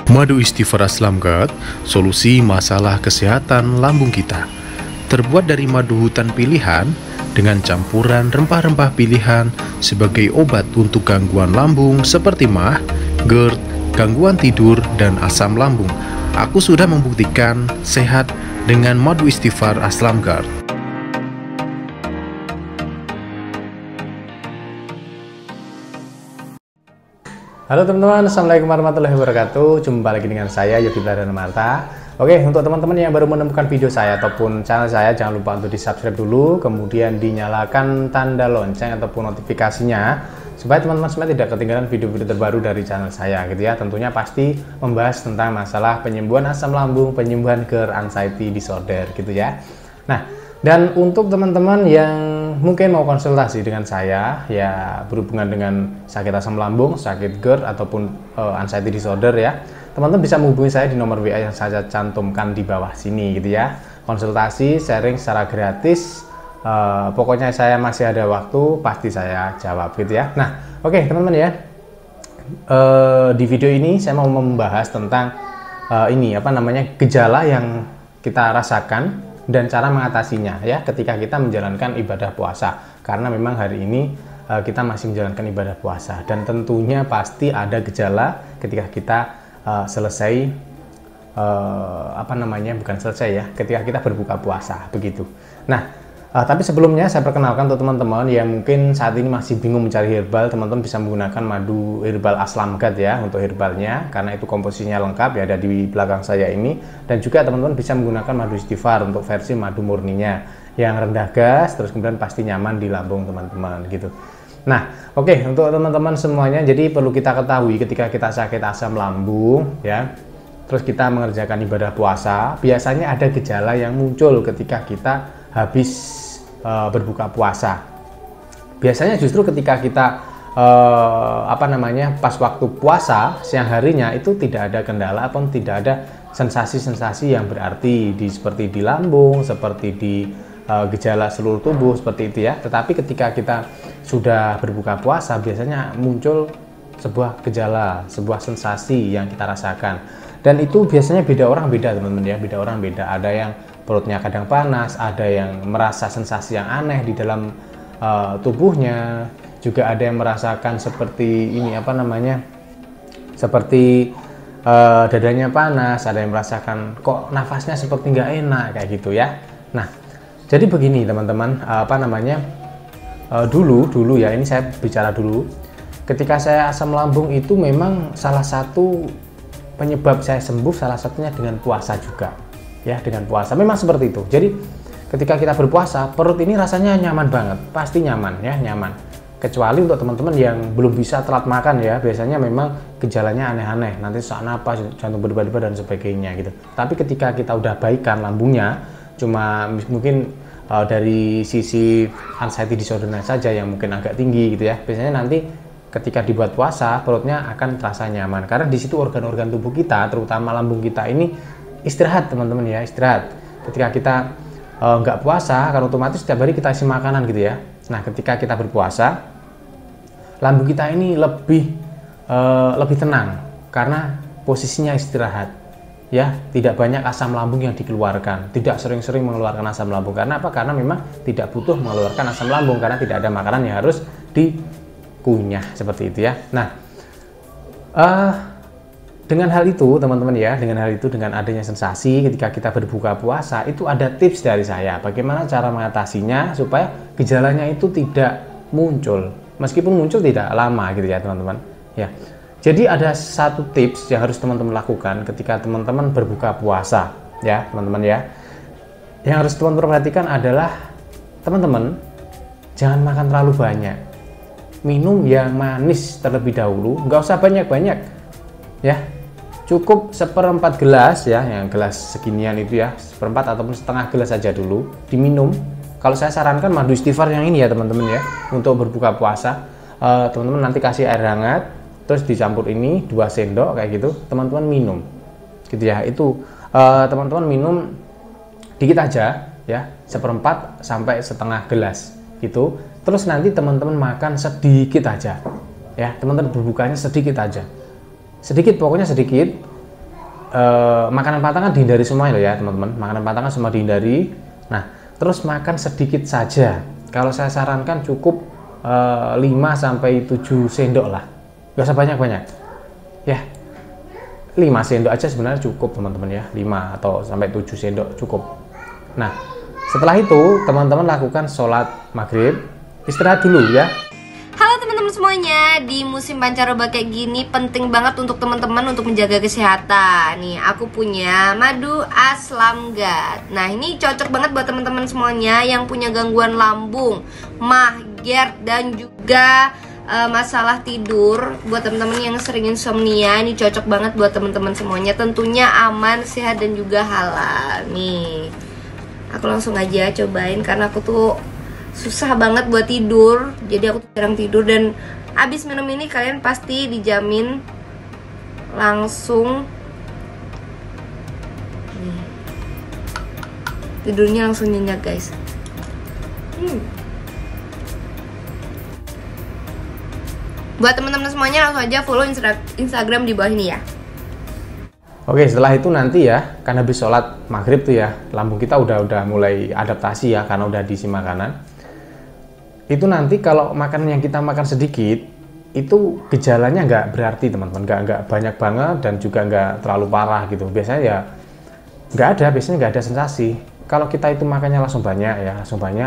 Madu Istighfar Aslam Guard, solusi masalah kesehatan lambung kita. Terbuat dari madu hutan pilihan dengan campuran rempah-rempah pilihan sebagai obat untuk gangguan lambung seperti MAH, GERD, gangguan tidur, dan asam lambung. Aku sudah membuktikan sehat dengan madu Istighfar Aslam Guard. Halo teman-teman, assalamualaikum warahmatullahi wabarakatuh. Jumpa lagi dengan saya Yogi Pradana Marta. Oke, untuk teman-teman yang baru menemukan video saya ataupun channel saya, jangan lupa untuk di subscribe dulu, kemudian dinyalakan tanda lonceng ataupun notifikasinya supaya teman-teman semua tidak ketinggalan video-video terbaru dari channel saya gitu ya. Tentunya pasti membahas tentang masalah penyembuhan asam lambung, penyembuhan GERD, anxiety disorder gitu ya. Nah, dan untuk teman-teman yang mungkin mau konsultasi dengan saya ya berhubungan dengan sakit asam lambung, sakit GERD ataupun anxiety disorder ya, teman-teman bisa menghubungi saya di nomor WA yang saya cantumkan di bawah sini gitu ya. Konsultasi, sharing secara gratis, pokoknya saya masih ada waktu pasti saya jawab gitu ya. Nah, oke teman-teman ya, di video ini saya mau membahas tentang gejala yang kita rasakan dan cara mengatasinya ya ketika kita menjalankan ibadah puasa, karena memang hari ini kita masih menjalankan ibadah puasa dan tentunya pasti ada gejala ketika kita selesai ketika kita berbuka puasa begitu. Nah, tapi sebelumnya saya perkenalkan untuk teman-teman yang mungkin saat ini masih bingung mencari herbal, teman-teman bisa menggunakan madu herbal Aslam Guard ya untuk herbalnya, karena itu komposisinya lengkap ya, ada di belakang saya ini. Dan juga teman-teman bisa menggunakan madu istighfar untuk versi madu murninya yang rendah gas, terus kemudian pasti nyaman di lambung teman-teman gitu. Nah, oke, untuk teman-teman semuanya, jadi perlu kita ketahui ketika kita sakit asam lambung ya, terus kita mengerjakan ibadah puasa, biasanya ada gejala yang muncul ketika kita habis berbuka puasa. Biasanya justru ketika kita pas waktu puasa siang harinya itu tidak ada kendala ataupun tidak ada sensasi-sensasi yang berarti seperti di lambung, seperti di gejala seluruh tubuh seperti itu ya. Tetapi ketika kita sudah berbuka puasa biasanya muncul sebuah gejala, sebuah sensasi yang kita rasakan. Dan itu biasanya beda orang beda teman-teman ya, beda orang beda. Ada yang perutnya kadang panas, ada yang merasa sensasi yang aneh di dalam tubuhnya, juga ada yang merasakan seperti seperti dadanya panas, ada yang merasakan kok nafasnya seperti nggak enak kayak gitu ya. Nah, jadi begini teman-teman, dulu ya, ini saya bicara dulu. Ketika saya asam lambung itu memang salah satu penyebab saya sembuh, salah satunya dengan puasa juga. Ya, dengan puasa memang seperti itu. Jadi ketika kita berpuasa, perut ini rasanya nyaman banget, pasti nyaman ya, nyaman. Kecuali untuk teman-teman yang belum bisa telat makan ya, biasanya memang gejalanya aneh-aneh, nanti sesak napas, jantung berdebar-debar dan sebagainya gitu. Tapi ketika kita udah baikan lambungnya, cuma mungkin dari sisi anxiety disorder saja yang mungkin agak tinggi gitu ya, biasanya nanti ketika dibuat puasa perutnya akan terasa nyaman, karena di situ organ-organ tubuh kita, terutama lambung kita ini istirahat teman-teman ya, istirahat. Ketika kita nggak puasa kan otomatis setiap hari kita isi makanan gitu ya. Nah, ketika kita berpuasa lambung kita ini lebih tenang karena posisinya istirahat ya, tidak banyak asam lambung yang dikeluarkan, tidak sering-sering mengeluarkan asam lambung. Karena apa? Karena memang tidak butuh mengeluarkan asam lambung karena tidak ada makanan yang harus dikunyah seperti itu ya. Nah, dengan hal itu teman-teman ya, dengan adanya sensasi ketika kita berbuka puasa, itu ada tips dari saya bagaimana cara mengatasinya supaya gejalanya itu tidak muncul, meskipun muncul tidak lama gitu ya teman-teman ya. Jadi ada satu tips yang harus teman-teman lakukan ketika teman-teman berbuka puasa ya teman-teman ya. Yang harus teman-teman perhatikan adalah teman-teman jangan makan terlalu banyak, minum yang manis terlebih dahulu, nggak usah banyak-banyak ya, cukup seperempat gelas ya, yang gelas seginian itu ya, seperempat ataupun setengah gelas saja dulu diminum. Kalau saya sarankan madu istighfar yang ini ya teman-teman ya, untuk berbuka puasa. Teman-teman nanti kasih air hangat, terus dicampur ini 2 sendok kayak gitu, teman-teman minum gitu ya. Itu teman-teman minum dikit aja ya, seperempat sampai setengah gelas gitu. Terus nanti teman-teman makan sedikit aja ya, teman-teman berbukanya sedikit aja, sedikit, pokoknya sedikit. makanan pantang kan dihindari semua loh ya teman-teman. Makanan pantang kan semua dihindari. Nah, terus makan sedikit saja. Kalau saya sarankan cukup 5 sampai 7 sendok lah. Gak usah banyak-banyak. Ya. 5 sendok aja sebenarnya cukup teman-teman ya. 5 atau sampai 7 sendok cukup. Nah, setelah itu teman-teman lakukan sholat maghrib. Istirahat dulu ya. Halo teman-teman semuanya, di musim pancaroba kayak gini penting banget untuk teman-teman untuk menjaga kesehatan. Nih, aku punya madu Aslamgat. Nah, ini cocok banget buat teman-teman semuanya yang punya gangguan lambung, mah, GERD, dan juga masalah tidur. Buat teman-teman yang sering insomnia, ini cocok banget buat teman-teman semuanya. Tentunya aman, sehat, dan juga halal. Nih, aku langsung aja cobain karena aku tuh susah banget buat tidur, jadi aku jarang tidur. Dan abis minum ini kalian pasti dijamin langsung tidurnya langsung nyenyak guys. Buat teman-teman semuanya langsung aja follow Instagram di bawah ini ya. Oke, setelah itu nanti ya, kan habis sholat maghrib tuh ya, lambung kita udah mulai adaptasi ya, karena udah diisi makanan. Itu nanti kalau makanan yang kita makan sedikit, itu gejalanya nggak berarti teman-teman, nggak banyak banget dan juga nggak terlalu parah gitu. Biasanya ya biasanya nggak ada sensasi. Kalau kita itu makannya langsung banyak ya,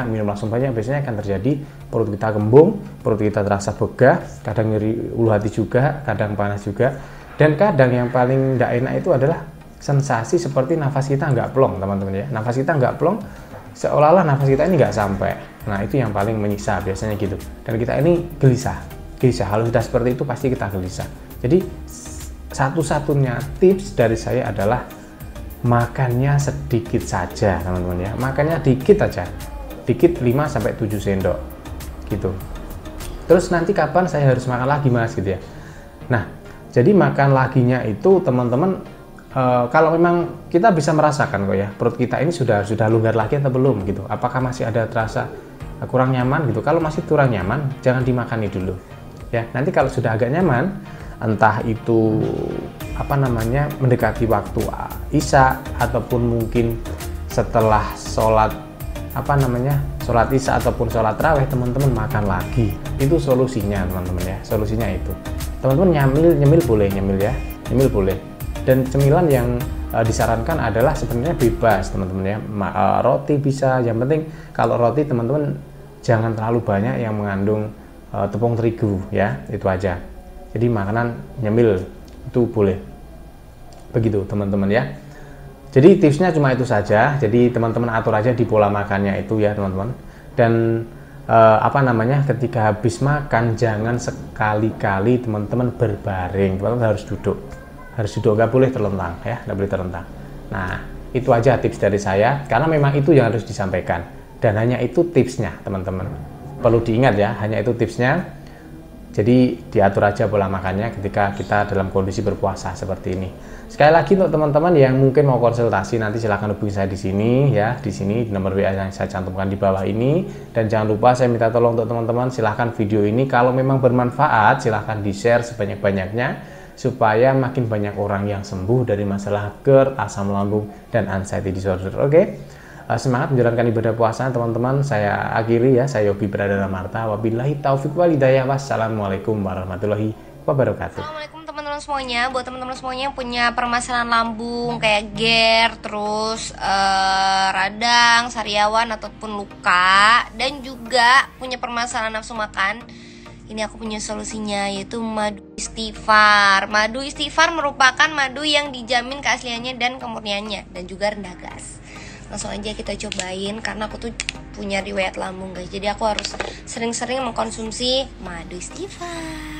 minum langsung banyak, biasanya akan terjadi perut kita kembung, perut kita terasa begah, kadang nyeri ulu hati juga, kadang panas juga. Dan kadang yang paling nggak enak itu adalah sensasi seperti nafas kita nggak plong teman-teman ya. Nafas kita nggak plong, seolah-olah nafas kita ini nggak sampai. Nah, itu yang paling menyiksa biasanya gitu. Dan kita ini gelisah. Kalau sudah seperti itu pasti kita gelisah. Jadi satu-satunya tips dari saya adalah makannya sedikit saja teman-teman ya. Makannya dikit aja. Dikit 5 sampai 7 sendok gitu. Terus nanti kapan saya harus makan lagi Mas gitu ya. Nah, jadi makan laginya itu teman-teman kalau memang kita bisa merasakan kok ya, perut kita ini sudah longgar lagi atau belum gitu. Apakah masih ada terasa kurang nyaman gitu. Kalau masih kurang nyaman, jangan dimakani dulu. Ya, nanti kalau sudah agak nyaman, entah itu mendekati waktu Isya ataupun mungkin setelah sholat sholat Isya ataupun sholat raweh, teman-teman makan lagi. Itu solusinya teman-teman ya. Solusinya itu. Teman-teman nyemil boleh nyemil boleh. Dan cemilan yang disarankan adalah sebenarnya bebas teman-teman ya. Roti bisa, yang penting kalau roti teman-teman jangan terlalu banyak yang mengandung tepung terigu ya, itu aja. Jadi makanan nyemil itu boleh. Begitu teman-teman ya. Jadi tipsnya cuma itu saja. Jadi teman-teman atur aja di pola makannya itu ya teman-teman. Dan ketika habis makan jangan sekali-kali teman-teman berbaring. Teman-teman harus duduk, nggak boleh terlentang ya, nggak boleh terlentang. Nah, itu aja tips dari saya, karena memang itu yang harus disampaikan. Dan hanya itu tipsnya teman-teman, perlu diingat ya, hanya itu tipsnya. Jadi diatur aja pola makannya ketika kita dalam kondisi berpuasa seperti ini. Sekali lagi untuk teman-teman yang mungkin mau konsultasi, nanti silahkan hubungi saya di sini ya, di nomor WA yang saya cantumkan di bawah ini. Dan jangan lupa saya minta tolong untuk teman-teman, silahkan video ini kalau memang bermanfaat silahkan di-share sebanyak-banyaknya supaya makin banyak orang yang sembuh dari masalah GERD, asam lambung, dan anxiety disorder. Oke? Semangat menjalankan ibadah puasa teman-teman. Saya akhiri ya, saya Yogi Pradana Marta. Wabillahi taufiq wal hidayah. Wassalamualaikum warahmatullahi wabarakatuh. Assalamualaikum teman-teman semuanya. Buat teman-teman semuanya yang punya permasalahan lambung kayak GERD, terus radang, sariawan ataupun luka, dan juga punya permasalahan nafsu makan, ini aku punya solusinya, yaitu madu istighfar. Madu istighfar merupakan madu yang dijamin keasliannya dan kemurniannya, dan juga rendah gas. Langsung aja kita cobain, karena aku tuh punya riwayat lambung guys. Jadi aku harus sering-sering mengkonsumsi madu istighfar.